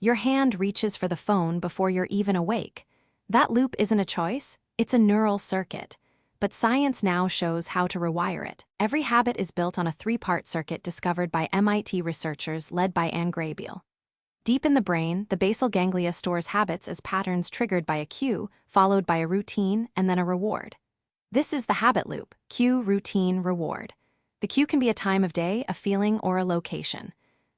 Your hand reaches for the phone before you're even awake. That loop isn't a choice, it's a neural circuit. But science now shows how to rewire it. Every habit is built on a three-part circuit discovered by MIT researchers led by Anne Graybiel. Deep in the brain, the basal ganglia stores habits as patterns triggered by a cue, followed by a routine, and then a reward. This is the habit loop: cue, routine, reward. The cue can be a time of day, a feeling, or a location.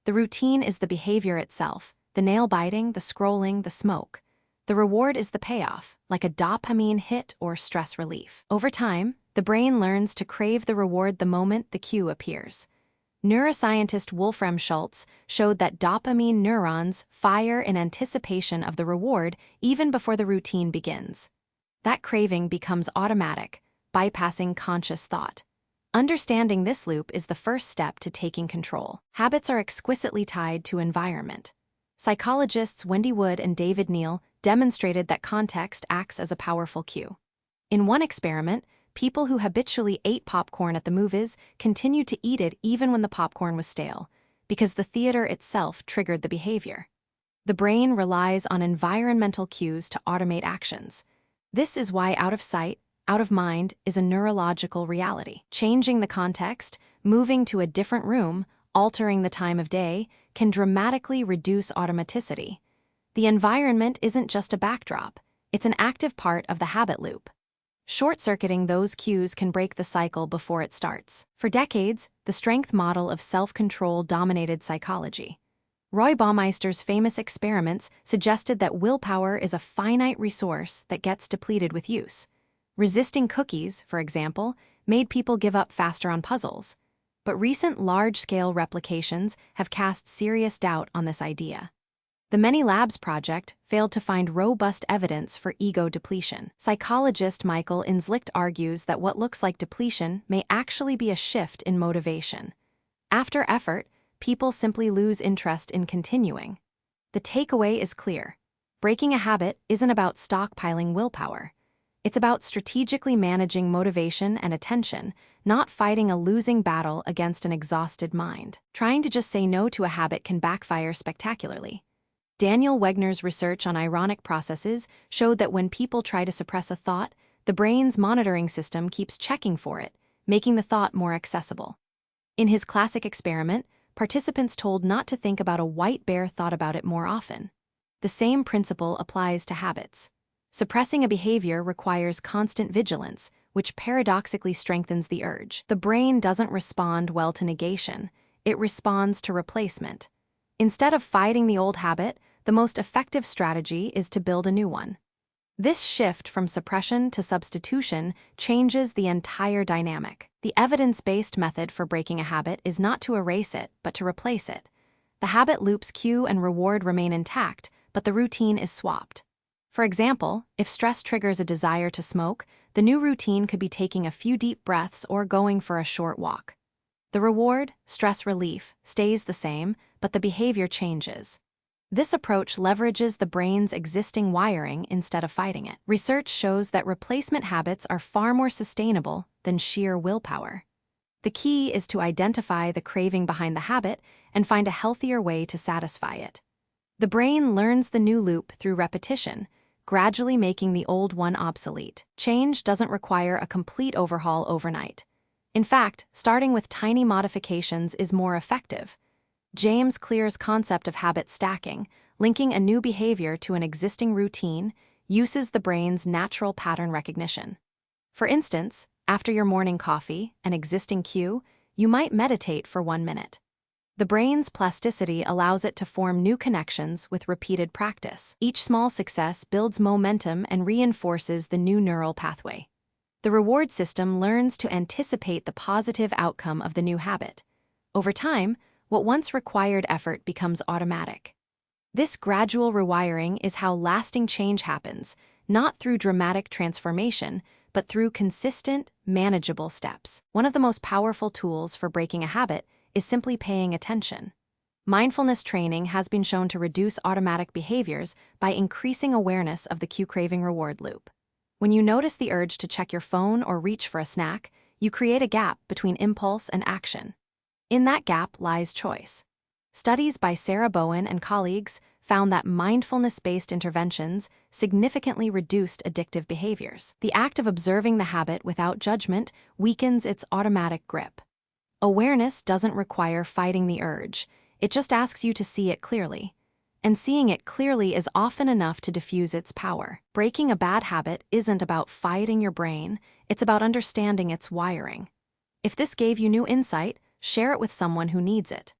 The routine is the behavior itself: the nail biting, the scrolling, the smoke. The reward is the payoff, like a dopamine hit or stress relief. Over time, the brain learns to crave the reward the moment the cue appears. Neuroscientist Wolfram Schultz showed that dopamine neurons fire in anticipation of the reward even before the routine begins. That craving becomes automatic, bypassing conscious thought. Understanding this loop is the first step to taking control. Habits are exquisitely tied to environment. Psychologists Wendy Wood and David Neal demonstrated that context acts as a powerful cue. In one experiment, people who habitually ate popcorn at the movies continued to eat it even when the popcorn was stale, because the theater itself triggered the behavior. The brain relies on environmental cues to automate actions. This is why out of sight, out of mind is a neurological reality. Changing the context, moving to a different room, altering the time of day, can dramatically reduce automaticity. The environment isn't just a backdrop, it's an active part of the habit loop. Short-circuiting those cues can break the cycle before it starts. For decades, the strength model of self-control dominated psychology. Roy Baumeister's famous experiments suggested that willpower is a finite resource that gets depleted with use. Resisting cookies, for example, made people give up faster on puzzles. But recent large-scale replications have cast serious doubt on this idea. The Many Labs project failed to find robust evidence for ego depletion. Psychologist Michael Inslicht argues that what looks like depletion may actually be a shift in motivation. After effort, people simply lose interest in continuing. The takeaway is clear. Breaking a habit isn't about stockpiling willpower. It's about strategically managing motivation and attention, not fighting a losing battle against an exhausted mind. Trying to just say no to a habit can backfire spectacularly. Daniel Wegner's research on ironic processes showed that when people try to suppress a thought, the brain's monitoring system keeps checking for it, making the thought more accessible. In his classic experiment, participants told not to think about a white bear thought about it more often. The same principle applies to habits. Suppressing a behavior requires constant vigilance, which paradoxically strengthens the urge. The brain doesn't respond well to negation, it responds to replacement. Instead of fighting the old habit, the most effective strategy is to build a new one. This shift from suppression to substitution changes the entire dynamic. The evidence-based method for breaking a habit is not to erase it, but to replace it. The habit loop's cue and reward remain intact, but the routine is swapped. For example, if stress triggers a desire to smoke, the new routine could be taking a few deep breaths or going for a short walk. The reward, stress relief, stays the same, but the behavior changes. This approach leverages the brain's existing wiring instead of fighting it. Research shows that replacement habits are far more sustainable than sheer willpower. The key is to identify the craving behind the habit and find a healthier way to satisfy it. The brain learns the new loop through repetition, gradually making the old one obsolete. Change doesn't require a complete overhaul overnight. In fact, starting with tiny modifications is more effective. James Clear's concept of habit stacking, linking a new behavior to an existing routine, uses the brain's natural pattern recognition. For instance, after your morning coffee, an existing cue, you might meditate for 1 minute. The brain's plasticity allows it to form new connections with repeated practice. Each small success builds momentum and reinforces the new neural pathway. The reward system learns to anticipate the positive outcome of the new habit. Over time, what once required effort becomes automatic. This gradual rewiring is how lasting change happens, not through dramatic transformation, but through consistent, manageable steps. One of the most powerful tools for breaking a habit is simply paying attention. Mindfulness training has been shown to reduce automatic behaviors by increasing awareness of the cue-craving reward loop. When you notice the urge to check your phone or reach for a snack, you create a gap between impulse and action. In that gap lies choice. Studies by Sarah Bowen and colleagues found that mindfulness-based interventions significantly reduced addictive behaviors. The act of observing the habit without judgment weakens its automatic grip. Awareness doesn't require fighting the urge, it just asks you to see it clearly. And seeing it clearly is often enough to diffuse its power. Breaking a bad habit isn't about fighting your brain, it's about understanding its wiring. If this gave you new insight, share it with someone who needs it.